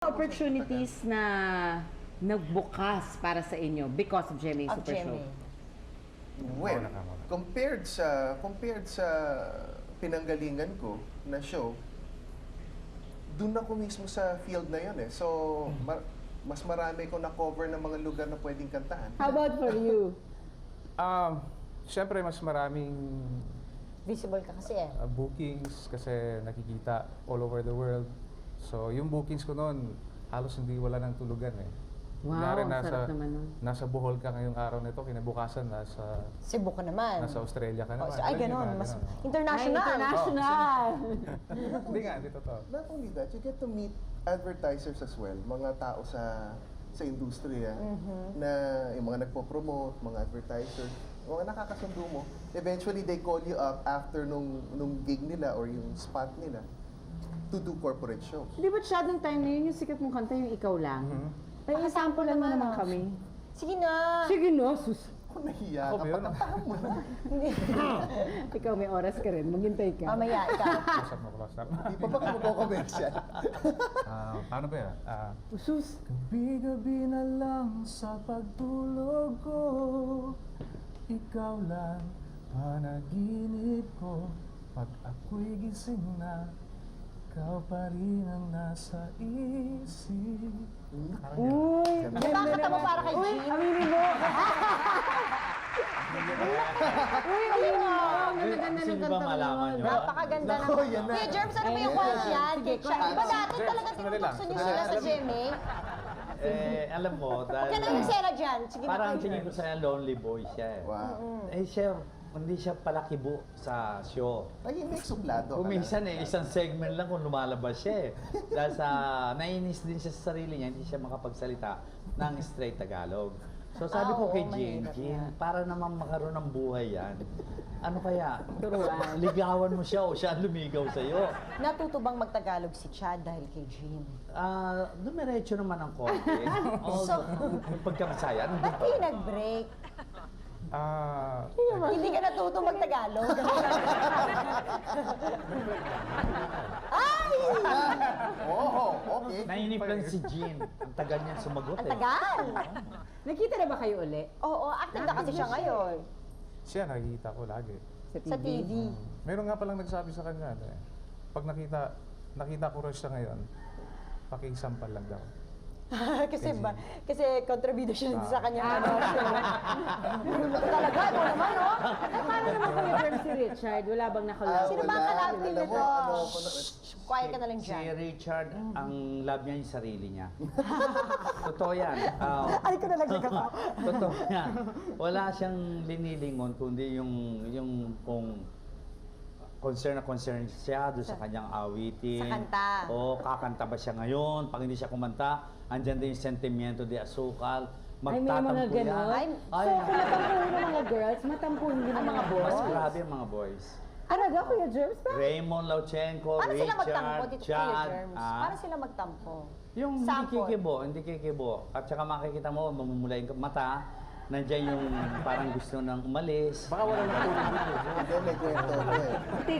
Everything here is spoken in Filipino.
Opportunities na nagbukas para sa inyo because of GMA Super Show? Well, compared sa pinanggalingan ko na show, dun ako mismo sa field na yun eh. So, mas marami ko na-cover ng mga lugar na pwedeng kantahan. How about for you? Siyempre, mas maraming Visible ka kasi eh. bookings kasi nakikita all over the world. So, yung bookings ko noon, halos hindi wala ng tulugan eh. Wow, Kunyari, ang sarap naman nun. Nasa Bohol ka ngayong araw nito, kinabukasan nasa Cebu ka naman. Australia ka Oh, naman. so, ay, Alam niyo ganon. ba, Mas ganon. international. International! Hindi nga, hindi totoo. Not only that, you get to meet advertisers as well, mga tao sa industriya na yung mga nagpo-promote, mga advertisers, mga nakakasundo mo. Eventually, they call you up after nung gig nila or yung spot nila to do corporate shows. Di ba Chad, nung time na yun, yung sikat mong kanta, yung ikaw lang? Ay, sample mo naman kami. Sige na. Sige no, sus. Kung nahiya Ako ka, ba yun? pakantahan mo na. Ikaw may oras ka rin, maghintay ka. Mamaya, ikaw. Close up mo, close up. Di pa ba ka magko-commercial? Paano ba yan? Sus. Gabi-gabi na lang sa pagtulog ko, ikaw lang panaginip ko. Pag ako'y gising na, ikaw pa rin ang nasa isip. Uy, Nakakanta mo para kay Uy, Jean. aminin mo. Uy, aminin mo. Ang ganda-ganda ng Gusto niyo ba kanta mo. malaman yun? Napakaganda Nako, ng... yan na. Kuya Germs, ano ba yung kwan yan? Sige, Di ba dati talaga Sandali lang, tinutokso niyo sandali sila lang. sa GMA? Alam mo, Huwag dahil ka na nagsera dyan. Sige na. parang Kuya tingin ko Germs. sa lonely boy siya eh. Wow. Siya, hindi siya palakibo sa show. Tahimik, suplado ka Kung lang. minsan isang segment lang kung lumalabas siya eh. Dahil sa nainis din siya sa sarili niya, hindi siya makapagsalita ng straight Tagalog. So sabi ko Oo, kay mahirap Jean, para naman makaroon ng buhay yan, ano kaya? Turuan. Ligawan mo siya o siya ang lumigaw sa'yo. Natuto bang magtagalog si Chad dahil kay Jean? Dumiretso naman ang konti. So- Yung pagkamasaya, ano Ba't kayo nag-break? Hindi ka natuto magtagalog? Ay! Oo, okay. Nainip lang si Jean. Ang tagal niya sumagot Ang eh. tagal! Nakita na ba kayo uli? Oo, active na kasi siya ngayon. Siya nakikita ko lagi. Sa TV. Meron nga palang nagsabi sa kanya, pag nakita ko rin siya ngayon, pakisampal lang daw. kasi kontrabida siya sa kanya. Talaga, ito naman, no? Ay, paano naman kayo term si Richard? Wala bang nakalala? Sino ba ang kalab team Alam mo, nito? Quiet ka na lang Si dyan. Richard, ang love niya yung sarili niya. Totoo yan. Ay, ko na lang pa. Totoo yan. Wala siyang linilingon, kundi yung kung concern siya doon sa kanyang awitin. Sa kanta. O kakanta ba siya ngayon? Pag hindi siya kumanta, andyan din yung sentimiento de asukal. Ay, may mga Magtatampo ganon. yan. So, kung matampuhin ng mga girls, matampuhin din ng mga boys. Mas grabe ang mga boys. Talaga, Kuya Germs? Ba? Raymond Lauchenko, Paano sila magtampo Richard, dito, Kuya Chad, Germs? Paano sila magtampo? yung Sample. hindi kikibo. At saka makikita mo, mamumula yung mata, nandiyan yung parang gusto nang umalis. Baka wala nang tulog dito. Hindi, may kwento ko eh. Tika